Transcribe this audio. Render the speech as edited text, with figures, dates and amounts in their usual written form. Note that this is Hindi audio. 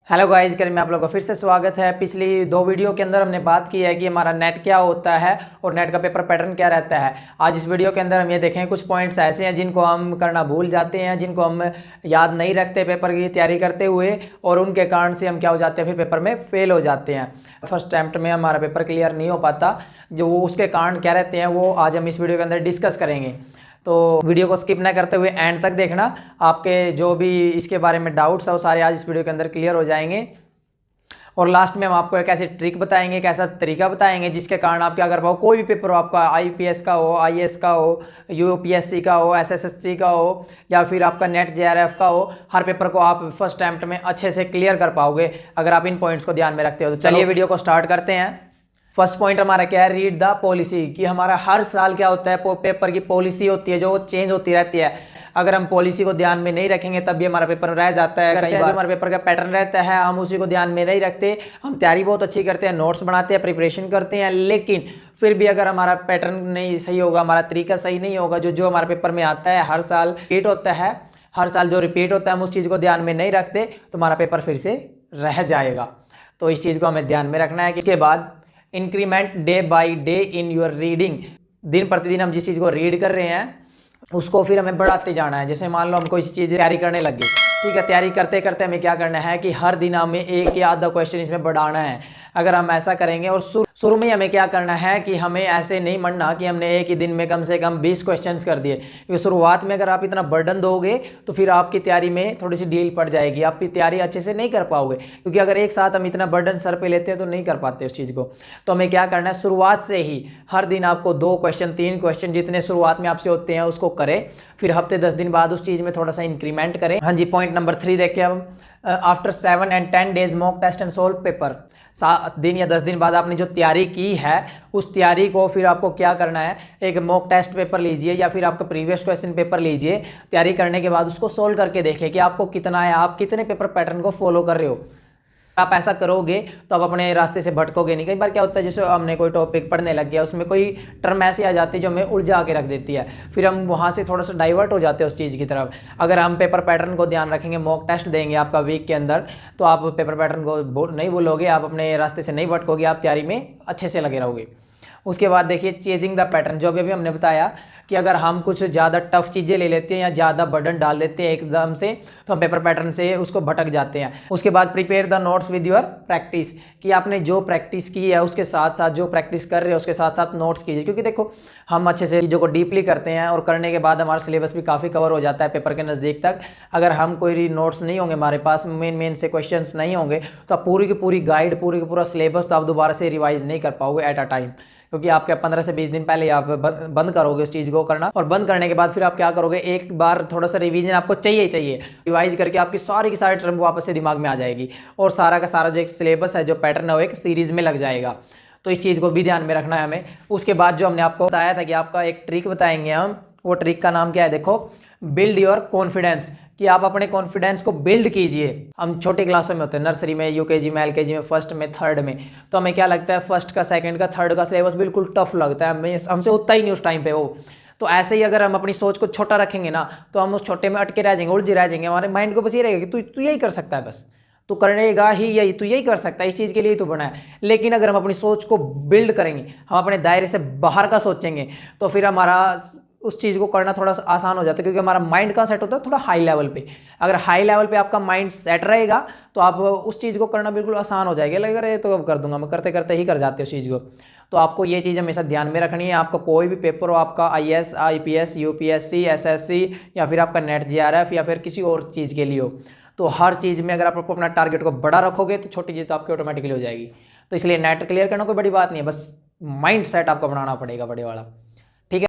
हेलो गाइस, कल में आप लोगों का फिर से स्वागत है। पिछली दो वीडियो के अंदर हमने बात की है कि हमारा नेट क्या होता है और नेट का पेपर पैटर्न क्या रहता है। आज इस वीडियो के अंदर हम ये देखेंगे कुछ पॉइंट्स ऐसे हैं जिनको हम करना भूल जाते हैं, जिनको हम याद नहीं रखते पेपर की तैयारी करते हुए, और उनके कारण से हम क्या हो जाते हैं, फिर पेपर में फेल हो जाते हैं। फर्स्ट अटैम्प्ट में हमारा पेपर क्लियर नहीं हो पाता। जो उसके कारण क्या रहते हैं वो आज हम इस वीडियो के अंदर डिस्कस करेंगे। तो वीडियो को स्किप ना करते हुए एंड तक देखना। आपके जो भी इसके बारे में डाउट्स है वो सारे आज इस वीडियो के अंदर क्लियर हो जाएंगे। और लास्ट में हम आपको एक ऐसी ट्रिक बताएंगे, एक ऐसा तरीका बताएंगे जिसके कारण आप क्या कर पाओ, कोई भी पेपर हो आपका, आईपीएस का हो, आईएएस का हो, यूपीएससी का हो, एसएससी का हो, या फिर आपका नेट जेआरएफ का हो, हर पेपर को आप फर्स्ट अटेम्प्ट में अच्छे से क्लियर कर पाओगे अगर आप इन पॉइंट्स को ध्यान में रखते हो। तो चलिए वीडियो को स्टार्ट करते हैं। फर्स्ट पॉइंट हमारा क्या है, रीड द पॉलिसी। कि हमारा हर साल क्या होता है, पेपर की पॉलिसी होती है जो चेंज होती रहती है। अगर हम पॉलिसी को ध्यान में नहीं रखेंगे तब भी हमारा पेपर रह जाता है। कई बार हमारे पेपर का पैटर्न रहता है, हम उसी को ध्यान में नहीं रखते। हम तैयारी बहुत अच्छी करते हैं, नोट्स बनाते हैं, प्रिपरेशन करते हैं, लेकिन फिर भी अगर हमारा पैटर्न नहीं सही होगा, हमारा तरीका सही नहीं होगा, जो हमारे पेपर में आता है हर साल रिपीट होता है, हर साल जो रिपीट होता है हम उस चीज़ को ध्यान में नहीं रखते तो हमारा पेपर फिर से रह जाएगा। तो इस चीज़ को हमें ध्यान में रखना है। कि इसके बाद increment day by day in your reading. दिन प्रतिदिन हम जिस चीज़ को रीड कर रहे हैं उसको फिर हमें बढ़ाते जाना है। जैसे मान लो हम कोई चीज़ तैयारी करने लगे, ठीक है, तैयारी करते करते हमें क्या करना है कि हर दिन हमें एक या आधा क्वेश्चन इसमें बढ़ाना है। अगर हम ऐसा करेंगे, और शुरू में हमें क्या करना है कि हमें ऐसे नहीं मरना कि हमने एक ही दिन में कम से कम 20 क्वेश्चंस कर दिए। क्योंकि शुरुआत में अगर आप इतना बर्डन दोगे तो फिर आपकी तैयारी में थोड़ी सी ढील पड़ जाएगी, आपकी तैयारी अच्छे से नहीं कर पाओगे। क्योंकि अगर एक साथ हम इतना बर्डन सर पे लेते हैं तो नहीं कर पाते उस चीज़ को। तो हमें क्या करना है, शुरुआत से ही हर दिन आपको 2 क्वेश्चन 3 क्वेश्चन जितने शुरुआत में आपसे होते हैं उसको करें। फिर हफ्ते 10 दिन बाद उस चीज़ में थोड़ा सा इंक्रीमेंट करें। हाँ जी, पॉइंट नंबर 3 देखिए हम। After 7 and 10 days mock test and solve paper. 7 दिन या 10 दिन बाद आपने जो तैयारी की है उस तैयारी को फिर आपको क्या करना है, एक मॉक टेस्ट पेपर लीजिए या फिर आपका प्रीवियस क्वेश्चन पेपर लीजिए। तैयारी करने के बाद उसको सोल्व करके देखिए कि आपको कितना है, आप कितने पेपर पैटर्न को फॉलो कर रहे हो। आप ऐसा करोगे तो आप अपने रास्ते से भटकोगे नहीं। कई बार क्या होता है, जैसे हमने कोई टॉपिक पढ़ने लग गया, उसमें कोई टर्म ऐसी आ जाती है जो हमें उलझा के रख देती है, फिर हम वहाँ से थोड़ा सा डाइवर्ट हो जाते हैं उस चीज़ की तरफ। अगर हम पेपर पैटर्न को ध्यान रखेंगे, मॉक टेस्ट देंगे आपका वीक के अंदर, तो आप पेपर पैटर्न को नहीं भूलोगे, आप अपने रास्ते से नहीं भटकोगे, आप तैयारी में अच्छे से लगे रहोगे। उसके बाद देखिए चेजिंग द पैटर्न, जो भी हमने बताया कि अगर हम कुछ ज़्यादा टफ चीज़ें ले लेते हैं या ज़्यादा बर्डन डाल देते हैं एकदम से तो हम पेपर पैटर्न से उसको भटक जाते हैं। उसके बाद prepare the notes with your practice. कि आपने जो प्रैक्टिस की है उसके साथ साथ, जो प्रैक्टिस कर रहे हो उसके साथ साथ नोट्स कीजिए। क्योंकि देखो हम अच्छे से चीज़ों को डीपली करते हैं और करने के बाद हमारा सिलेबस भी काफ़ी कवर हो जाता है पेपर के नज़दीक तक। अगर हम कोई नोट्स नहीं होंगे, हमारे पास मेन से क्वेश्चंस नहीं होंगे, तो आप पूरी की पूरी गाइड, पूरी का पूरा सिलेबस तो आप दोबारा से रिवाइज नहीं कर पाओगे एट अ टाइम। क्योंकि आपके 15 से 20 दिन पहले आप बंद करोगे उस चीज़ को करना, और बंद करने के बाद फिर आप क्या करोगे, एक बार थोड़ा सा रिवीजन आपको चाहिए रिवाइज करके आपकी सारी की सारी टर्म वापस से दिमाग में आ जाएगी और सारा का सारा जो एक सिलेबस है, जो पैटर्न है, वो एक सीरीज में लग जाएगा। तो इस चीज़ को भी ध्यान में रखना है हमें। उसके बाद जो हमने आपको बताया था कि आपका एक ट्रिक बताएंगे हम, वो ट्रिक का नाम क्या है, देखो, बिल्ड योर कॉन्फिडेंस। कि आप अपने कॉन्फिडेंस को बिल्ड कीजिए। हम छोटी क्लासों में होते हैं, नर्सरी में, यूकेजी में, एलकेजी में, फर्स्ट में, थर्ड में, तो हमें क्या लगता है, फर्स्ट का, सेकंड का, थर्ड का सिलेबस बिल्कुल टफ लगता है, हमसे उतना ही नहीं उस टाइम पे वो। तो ऐसे ही अगर हम अपनी सोच को छोटा रखेंगे ना तो हम उस छोटे में अटके रह जाएंगे, उलझे रह जाएंगे। हमारे माइंड को बस ये रहेगा कि तू यही कर सकता है, बस तू करेगा ही यही, तू यही कर सकता है, इस चीज़ के लिए तो बना है। लेकिन अगर हम अपनी सोच को बिल्ड करेंगे, हम अपने दायरे से बाहर का सोचेंगे, तो फिर हमारा उस चीज़ को करना थोड़ा सा आसान हो जाता है। क्योंकि हमारा माइंड कहाँ सेट होता है, थोड़ा हाई लेवल पे। अगर हाई लेवल पे आपका माइंड सेट रहेगा तो आप उस चीज़ को करना बिल्कुल आसान हो जाएगा। लगेगा अरे तो अब कर दूंगा मैं, करते करते ही कर जाते उस चीज़ को। तो आपको ये चीज़ हमेशा ध्यान में रखनी है। आपका कोई भी पेपर हो, आपका आईएएस, आईपीएस, यूपीएससी, एसएससी, या फिर आपका नेट जेआरएफ, या फिर किसी और चीज़ के लिए हो, तो हर चीज़ में अगर आप अपना टारगेट को बड़ा रखोगे तो छोटी चीज़ तो आपकी ऑटोमेटिकली हो जाएगी। तो इसलिए नेट क्लियर करना कोई बड़ी बात नहीं है, बस माइंड सेट आपको बनाना पड़ेगा बड़े वाला।